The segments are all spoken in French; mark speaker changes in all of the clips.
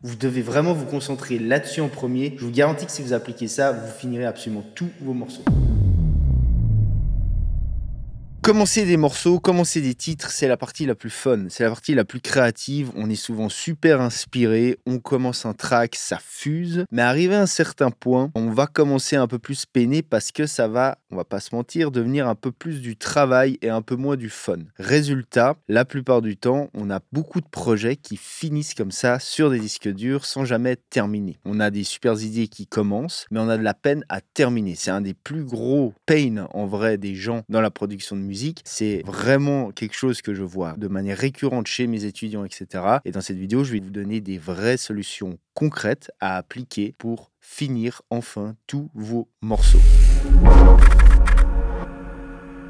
Speaker 1: Vous devez vraiment vous concentrer là-dessus en premier. Je vous garantis que si vous appliquez ça, vous finirez absolument tous vos morceaux. Commencer des morceaux, commencer des titres, c'est la partie la plus fun, c'est la partie la plus créative. On est souvent super inspiré, on commence un track, ça fuse. Mais arrivé à un certain point, on va commencer un peu plus peiner parce que ça va, on va pas se mentir, devenir un peu plus du travail et un peu moins du fun. Résultat, la plupart du temps, on a beaucoup de projets qui finissent comme ça sur des disques durs sans jamais être terminés. On a des super idées qui commencent, mais on a de la peine à terminer. C'est un des plus gros pains en vrai des gens dans la production de musique. C'est vraiment quelque chose que je vois de manière récurrente chez mes étudiants, etc. Et dans cette vidéo, je vais vous donner des vraies solutions concrètes à appliquer pour finir enfin tous vos morceaux.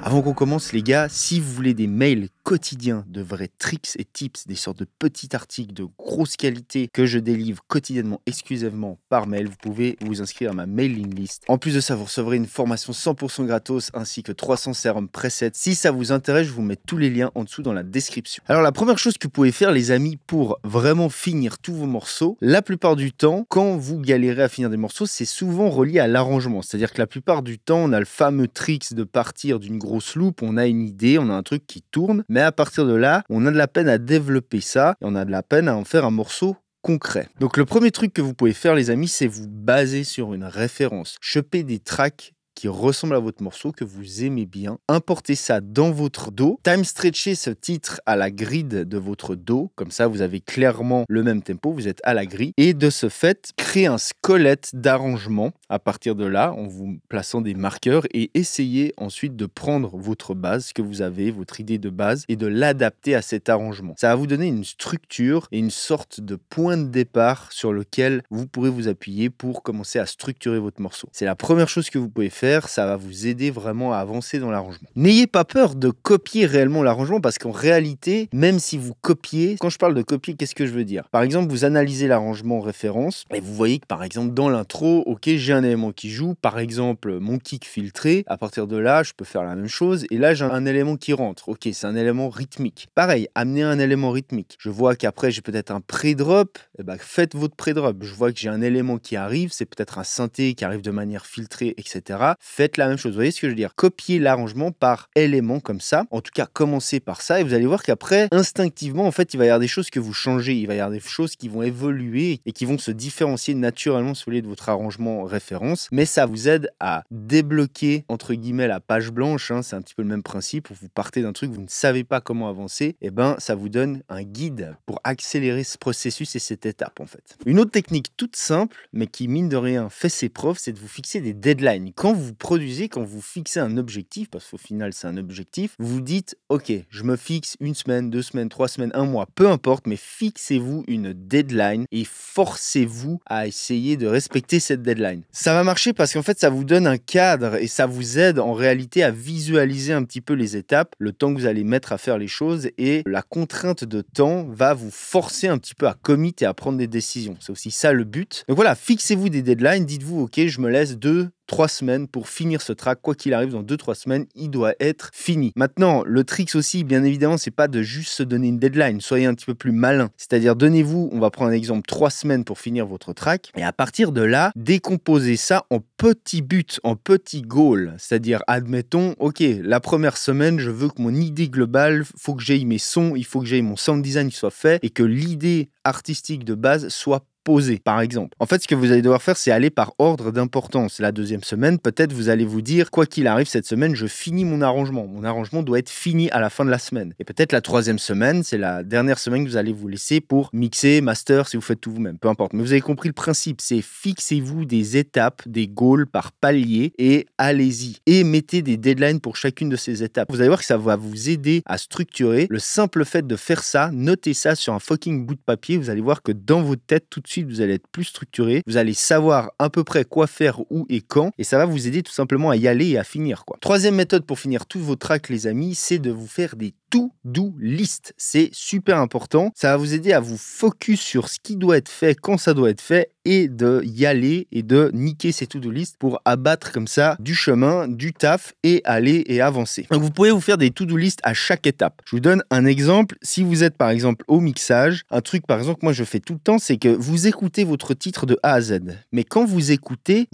Speaker 1: Avant qu'on commence les gars, si vous voulez des mails quotidiens de vrais tricks et tips, des sortes de petits articles de grosse qualité que je délivre quotidiennement, exclusivement par mail, vous pouvez vous inscrire à ma mailing list. En plus de ça, vous recevrez une formation 100% gratos ainsi que 300 sérums presets. Si ça vous intéresse, je vous mets tous les liens en dessous dans la description. Alors la première chose que vous pouvez faire les amis pour vraiment finir tous vos morceaux, la plupart du temps, quand vous galérez à finir des morceaux, c'est souvent relié à l'arrangement. C'est-à-dire que la plupart du temps, on a le fameux trick de partir d'une grosse loupe, on a une idée, on a un truc qui tourne, mais à partir de là, on a de la peine à développer ça et on a de la peine à en faire un morceau concret. Donc le premier truc que vous pouvez faire les amis, c'est vous baser sur une référence. Choper des tracks qui ressemble à votre morceau, que vous aimez bien. Importez ça dans votre dos. Time stretcher ce titre à la grid de votre dos. Comme ça, vous avez clairement le même tempo. Vous êtes à la grille. Et de ce fait, créez un squelette d'arrangement à partir de là, en vous plaçant des marqueurs et essayez ensuite de prendre votre base que vous avez, votre idée de base, et de l'adapter à cet arrangement. Ça va vous donner une structure et une sorte de point de départ sur lequel vous pourrez vous appuyer pour commencer à structurer votre morceau. C'est la première chose que vous pouvez faire. Ça va vous aider vraiment à avancer dans l'arrangement. N'ayez pas peur de copier réellement l'arrangement parce qu'en réalité, même si vous copiez, quand je parle de copier, qu'est-ce que je veux dire? Par exemple, vous analysez l'arrangement en référence et vous voyez que par exemple dans l'intro, ok, j'ai un élément qui joue, par exemple mon kick filtré, à partir de là, je peux faire la même chose et là j'ai un élément qui rentre, ok, c'est un élément rythmique. Pareil, amenez un élément rythmique. Je vois qu'après j'ai peut-être un pré-drop, et ben faites votre pré-drop. Je vois que j'ai un élément qui arrive, c'est peut-être un synthé qui arrive de manière filtrée, etc. Faites la même chose. Vous voyez ce que je veux dire? Copiez l'arrangement par élément comme ça. En tout cas, commencez par ça et vous allez voir qu'après, instinctivement, en fait, il va y avoir des choses que vous changez. Il va y avoir des choses qui vont évoluer et qui vont se différencier naturellement sur de votre arrangement référence. Mais ça vous aide à débloquer, entre guillemets, la page blanche. C'est un petit peu le même principe où vous partez d'un truc, vous ne savez pas comment avancer. Et ben, ça vous donne un guide pour accélérer ce processus et cette étape, en fait. Une autre technique toute simple, mais qui, mine de rien, fait ses preuves, c'est de vous fixer des deadlines. Quand vous produisez, quand vous fixez un objectif, parce qu'au final c'est un objectif, vous vous dites ok, je me fixe 1 semaine, 2 semaines, 3 semaines, 1 mois, peu importe, mais fixez-vous une deadline et forcez-vous à essayer de respecter cette deadline. Ça va marcher parce qu'en fait ça vous donne un cadre et ça vous aide en réalité à visualiser un petit peu les étapes, le temps que vous allez mettre à faire les choses et la contrainte de temps va vous forcer un petit peu à commit et à prendre des décisions. C'est aussi ça le but. Donc voilà, fixez-vous des deadlines, dites-vous ok, je me laisse 2-3 semaines pour finir ce track, quoi qu'il arrive, dans 2-3 semaines, il doit être fini. Maintenant, le trick aussi, bien évidemment, c'est pas de juste se donner une deadline, soyez un petit peu plus malin. C'est-à-dire, donnez-vous, on va prendre un exemple, 3 semaines pour finir votre track, et à partir de là, décomposez ça en petits buts, en petits goals. C'est-à-dire, admettons, ok, la première semaine, je veux que mon idée globale, faut que j'aie mes sons, il faut que j'aie mon sound design qui soit fait, et que l'idée artistique de base soit posé, par exemple. En fait, ce que vous allez devoir faire, c'est aller par ordre d'importance. La deuxième semaine, peut-être vous allez vous dire, quoi qu'il arrive cette semaine, je finis mon arrangement. Mon arrangement doit être fini à la fin de la semaine. Et peut-être la troisième semaine, c'est la dernière semaine que vous allez vous laisser pour mixer, master, si vous faites tout vous-même. Peu importe. Mais vous avez compris le principe, c'est fixez-vous des étapes, des goals par palier et allez-y. Et mettez des deadlines pour chacune de ces étapes. Vous allez voir que ça va vous aider à structurer. Le simple fait de faire ça, notez ça sur un fucking bout de papier, vous allez voir que dans votre tête, tout de suite, vous allez être plus structuré, vous allez savoir à peu près quoi faire, où et quand, et ça va vous aider tout simplement à y aller et à finir, quoi. Troisième méthode pour finir tous vos tracks, les amis, c'est de vous faire des to-do list. C'est super important. Ça va vous aider à vous focus sur ce qui doit être fait, quand ça doit être fait, et de y aller et de niquer ces to-do list pour abattre comme ça du chemin, du taf et aller et avancer. Donc vous pouvez vous faire des to-do list à chaque étape. Je vous donne un exemple. Si vous êtes par exemple au mixage, un truc par exemple que moi je fais tout le temps, c'est que vous écoutez votre titre de A à Z. Mais quand vous écoutez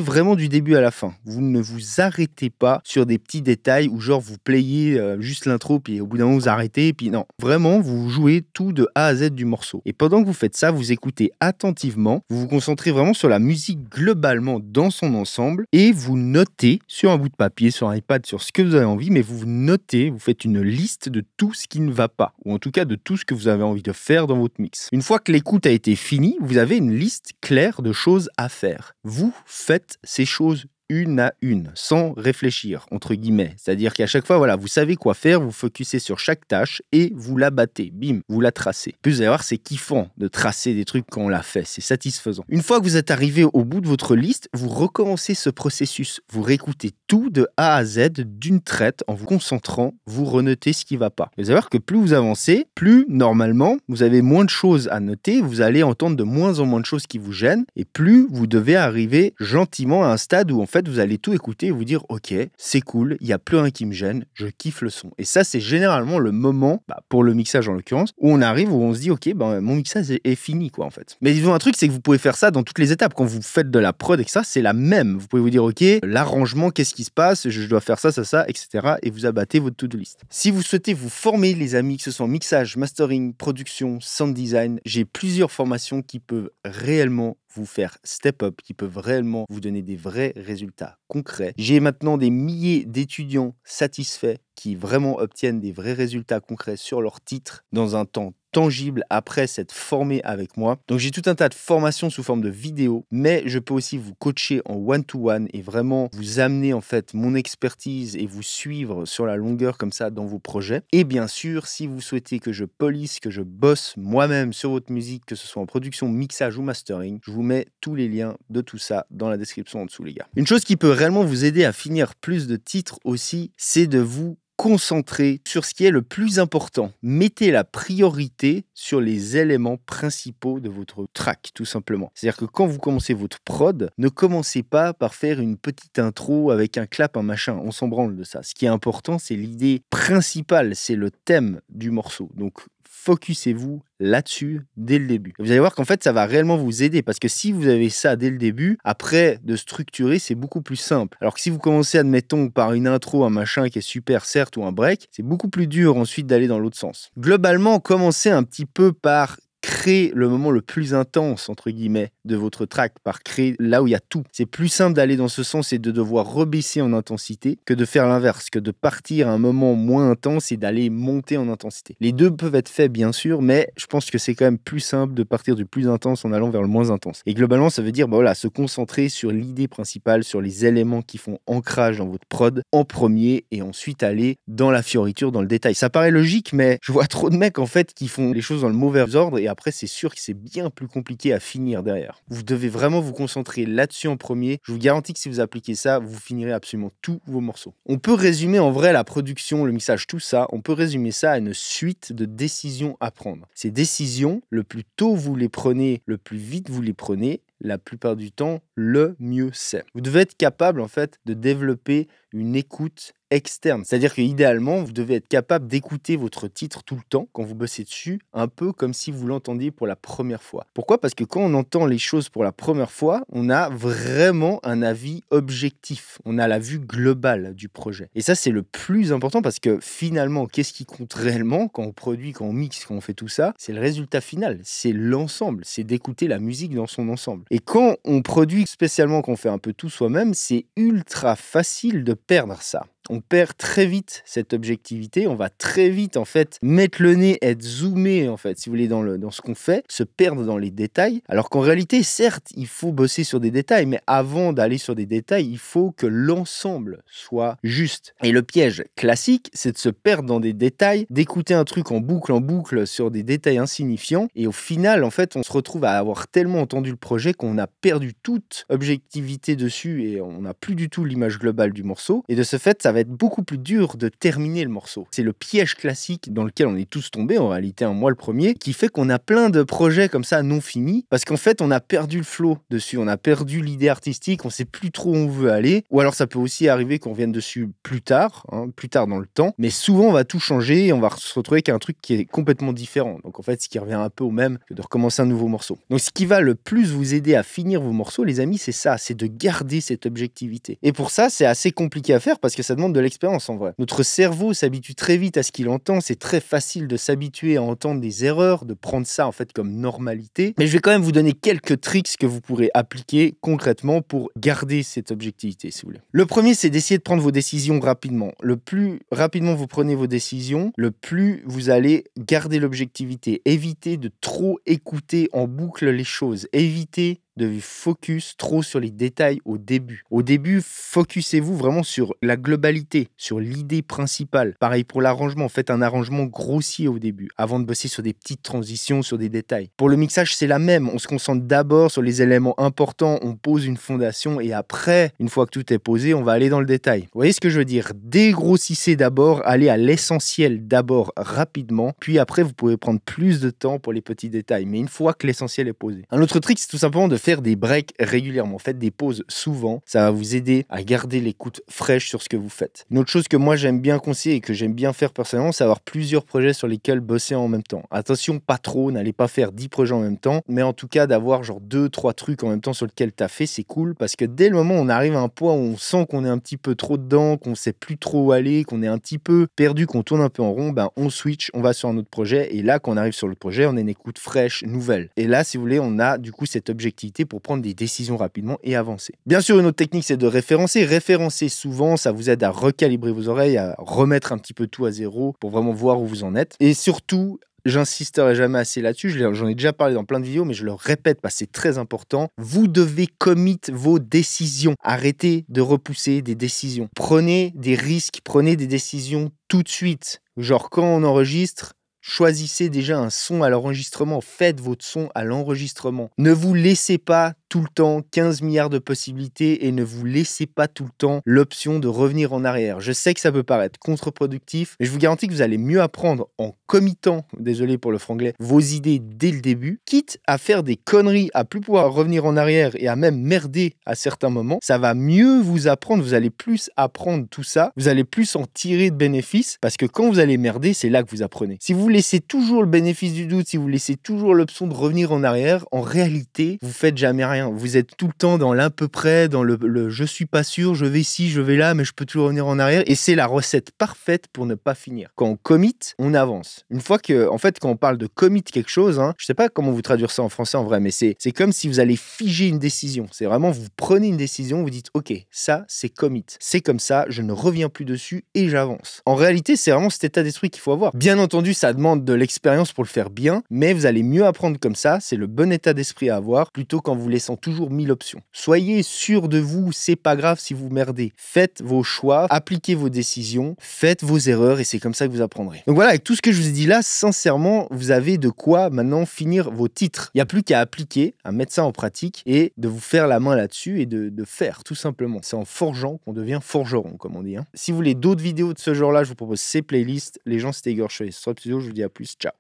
Speaker 1: vraiment du début à la fin. Vous ne vous arrêtez pas sur des petits détails où genre vous playez juste l'intro puis au bout d'un moment vous arrêtez puis non. Vraiment, vous jouez tout de A à Z du morceau. Et pendant que vous faites ça, vous écoutez attentivement, vous vous concentrez vraiment sur la musique globalement dans son ensemble et vous notez sur un bout de papier, sur un iPad, sur ce que vous avez envie, mais vous notez, vous faites une liste de tout ce qui ne va pas, ou en tout cas de tout ce que vous avez envie de faire dans votre mix. Une fois que l'écoute a été finie, vous avez une liste claire de choses à faire. Vous faites ces choses une à une, sans réfléchir, entre guillemets. C'est-à-dire qu'à chaque fois, voilà, vous savez quoi faire, vous focussez sur chaque tâche et vous la battez. Bim, vous la tracez. Puis vous allez voir, c'est kiffant de tracer des trucs quand on l'a fait. C'est satisfaisant. Une fois que vous êtes arrivé au bout de votre liste, vous recommencez ce processus. Vous réécoutez tout de A à Z d'une traite en vous concentrant, vous renotez ce qui va pas. Vous allez voir que plus vous avancez, plus normalement, vous avez moins de choses à noter, vous allez entendre de moins en moins de choses qui vous gênent et plus vous devez arriver gentiment à un stade où en fait vous allez tout écouter et vous dire ok, c'est cool, il n'y a plus rien qui me gêne, je kiffe le son. Et ça c'est généralement le moment, pour le mixage en l'occurrence, où on arrive, où on se dit ok, mon mixage est fini quoi en fait. Mais disons un truc, c'est que vous pouvez faire ça dans toutes les étapes. Quand vous faites de la prod et que ça, c'est la même. Vous pouvez vous dire ok, l'arrangement, qu'est-ce qui se passe, je dois faire ça, etc. Et vous abattez votre to-do list. Si vous souhaitez vous former les amis, que ce soit en mixage, mastering, production, sound design, j'ai plusieurs formations qui peuvent réellement vous faire step up, qui peuvent réellement vous donner des vrais résultats concrets. J'ai maintenant des milliers d'étudiants satisfaits qui vraiment obtiennent des vrais résultats concrets sur leur titre dans un temps tangible après s'être formé avec moi. Donc j'ai tout un tas de formations sous forme de vidéos, mais je peux aussi vous coacher en one-to-one et vraiment vous amener en fait mon expertise et vous suivre sur la longueur comme ça dans vos projets. Et bien sûr, si vous souhaitez que je polisse, que je bosse moi-même sur votre musique, que ce soit en production, mixage ou mastering, je vous mets tous les liens de tout ça dans la description en dessous les gars. Une chose qui peut réellement vous aider à finir plus de titres aussi, c'est de vous concentrer sur ce qui est le plus important. Mettez la priorité sur les éléments principaux de votre track, tout simplement. C'est-à-dire que quand vous commencez votre prod, ne commencez pas par faire une petite intro avec un clap, un machin. On s'en branle de ça. Ce qui est important, c'est l'idée principale, c'est le thème du morceau. Donc, focussez-vous là-dessus dès le début. Vous allez voir qu'en fait, ça va réellement vous aider parce que si vous avez ça dès le début, après, de structurer, c'est beaucoup plus simple. Alors que si vous commencez, admettons, par une intro, un machin qui est super, certes, ou un break, c'est beaucoup plus dur ensuite d'aller dans l'autre sens. Globalement, commencez un petit peu par créer le moment le plus intense, entre guillemets, de votre track, par créer là où il y a tout. C'est plus simple d'aller dans ce sens et de devoir rebaisser en intensité que de faire l'inverse, que de partir à un moment moins intense et d'aller monter en intensité. Les deux peuvent être faits, bien sûr, mais je pense que c'est quand même plus simple de partir du plus intense en allant vers le moins intense. Et globalement, ça veut dire se concentrer sur l'idée principale, sur les éléments qui font ancrage dans votre prod en premier et ensuite aller dans la fioriture, dans le détail. Ça paraît logique, mais je vois trop de mecs en fait qui font les choses dans le mauvais ordre et après c'est sûr que c'est bien plus compliqué à finir derrière. Vous devez vraiment vous concentrer là-dessus en premier. Je vous garantis que si vous appliquez ça, vous finirez absolument tous vos morceaux. On peut résumer en vrai la production, le mixage, tout ça, on peut résumer ça à une suite de décisions à prendre. Ces décisions, le plus tôt vous les prenez, le plus vite vous les prenez, la plupart du temps, le mieux c'est. Vous devez être capable en fait de développer une écoute externe. C'est-à-dire qu'idéalement, vous devez être capable d'écouter votre titre tout le temps quand vous bossez dessus, un peu comme si vous l'entendiez pour la première fois. Pourquoi ? Parce que quand on entend les choses pour la première fois, on a vraiment un avis objectif. On a la vue globale du projet. Et ça, c'est le plus important parce que finalement, qu'est-ce qui compte réellement quand on produit, quand on mixe, quand on fait tout ça ? C'est le résultat final. C'est l'ensemble. C'est d'écouter la musique dans son ensemble. Et quand on produit, spécialement quand on fait un peu tout soi-même, c'est ultra facile de perdre ça. On perd très vite cette objectivité, on va très vite en fait mettre le nez, être zoomé en fait, si vous voulez, dans ce qu'on fait, se perdre dans les détails, alors qu'en réalité, certes, il faut bosser sur des détails, mais avant d'aller sur des détails, il faut que l'ensemble soit juste. Et le piège classique, c'est de se perdre dans des détails, d'écouter un truc en boucle sur des détails insignifiants, et au final, en fait, on se retrouve à avoir tellement entendu le projet qu'on a perdu toute objectivité dessus et on n'a plus du tout l'image globale du morceau, et de ce fait, ça ça va être beaucoup plus dur de terminer le morceau. C'est le piège classique dans lequel on est tous tombés, en réalité, moi le premier, qui fait qu'on a plein de projets comme ça non finis, parce qu'en fait, on a perdu le flow dessus, on a perdu l'idée artistique, on sait plus trop où on veut aller, ou alors ça peut aussi arriver qu'on revienne dessus plus tard dans le temps, mais souvent on va tout changer et on va se retrouver avec un truc qui est complètement différent. Donc en fait, ce qui revient un peu au même que de recommencer un nouveau morceau. Donc ce qui va le plus vous aider à finir vos morceaux, les amis, c'est ça, c'est de garder cette objectivité. Et pour ça, c'est assez compliqué à faire parce que ça demande de l'expérience en vrai. Notre cerveau s'habitue très vite à ce qu'il entend, c'est très facile de s'habituer à entendre des erreurs, de prendre ça en fait comme normalité. Mais je vais quand même vous donner quelques tricks que vous pourrez appliquer concrètement pour garder cette objectivité, si vous voulez. Le premier, c'est d'essayer de prendre vos décisions rapidement. Le plus rapidement vous prenez vos décisions, le plus vous allez garder l'objectivité. Évitez de trop écouter en boucle les choses. Évitez de vous focus trop sur les détails au début. Au début, focusez-vous vraiment sur la globalité, sur l'idée principale. Pareil pour l'arrangement, faites un arrangement grossier au début, avant de bosser sur des petites transitions, sur des détails. Pour le mixage, c'est la même. On se concentre d'abord sur les éléments importants, on pose une fondation et après, une fois que tout est posé, on va aller dans le détail. Vous voyez ce que je veux dire? Dégrossissez d'abord, allez à l'essentiel d'abord rapidement, puis après, vous pouvez prendre plus de temps pour les petits détails. Mais une fois que l'essentiel est posé. Un autre trick, c'est tout simplement de faire des breaks régulièrement. Faites des pauses souvent. Ça va vous aider à garder l'écoute fraîche sur ce que vous faites. Une autre chose que moi j'aime bien conseiller et que j'aime bien faire personnellement, c'est avoir plusieurs projets sur lesquels bosser en même temps. Attention, pas trop, n'allez pas faire 10 projets en même temps, mais en tout cas d'avoir genre 2-3 trucs en même temps sur lesquels taffer, c'est cool parce que dès le moment où on arrive à un point où on sent qu'on est un petit peu trop dedans, qu'on sait plus trop où aller, qu'on est un petit peu perdu, qu'on tourne un peu en rond, ben on switch, on va sur un autre projet et là quand on arrive sur le projet, on a une écoute fraîche, nouvelle. Et là, si vous voulez, on a du coup cette objectivité pour prendre des décisions rapidement et avancer. Bien sûr, une autre technique, c'est de référencer. Référencer souvent, ça vous aide à recalibrer vos oreilles, à remettre un petit peu tout à zéro pour vraiment voir où vous en êtes. Et surtout, j'insisterai jamais assez là-dessus, j'en ai déjà parlé dans plein de vidéos, mais je le répète parce que c'est très important. Vous devez commit vos décisions. Arrêtez de repousser des décisions. Prenez des risques, prenez des décisions tout de suite. Genre quand on enregistre, choisissez déjà un son à l'enregistrement, faites votre son à l'enregistrement. Ne vous laissez pas tout le temps 15 milliards de possibilités et ne vous laissez pas tout le temps l'option de revenir en arrière. Je sais que ça peut paraître contre-productif, mais je vous garantis que vous allez mieux apprendre en committant, désolé pour le franglais, vos idées dès le début, quitte à faire des conneries, à plus pouvoir revenir en arrière et à même merder à certains moments. Ça va mieux vous apprendre, vous allez plus apprendre tout ça, vous allez plus en tirer de bénéfices parce que quand vous allez merder, c'est là que vous apprenez. Si vous laissez toujours le bénéfice du doute, si vous laissez toujours l'option de revenir en arrière, en réalité, vous faites jamais rien. Vous êtes tout le temps dans l'à peu près, dans le je suis pas sûr, je vais ici, je vais là, mais je peux toujours revenir en arrière. Et c'est la recette parfaite pour ne pas finir. Quand on commit, on avance. Une fois que, en fait, quand on parle de commit quelque chose, je sais pas comment vous traduire ça en français en vrai, mais c'est comme si vous allez figer une décision. C'est vraiment, vous prenez une décision, vous dites, ok, ça, c'est commit. C'est comme ça, je ne reviens plus dessus et j'avance. En réalité, c'est vraiment cet état d'esprit qu'il faut avoir. Bien entendu, ça demande de l'expérience pour le faire bien, mais vous allez mieux apprendre comme ça. C'est le bon état d'esprit à avoir plutôt qu'en vous laissant toujours 1000 options. Soyez sûr de vous, c'est pas grave si vous merdez. Faites vos choix, appliquez vos décisions, faites vos erreurs et c'est comme ça que vous apprendrez. Donc voilà, avec tout ce que je vous ai dit là, sincèrement, vous avez de quoi maintenant finir vos titres. Il n'y a plus qu'à appliquer, à mettre ça en pratique et de vous faire la main là-dessus et de faire tout simplement. C'est en forgeant qu'on devient forgeron, comme on dit. Si vous voulez d'autres vidéos de ce genre-là, je vous propose ces playlists. Les gens, c'était Igor Choy. Sur Studio, je vous dis à plus. Ciao.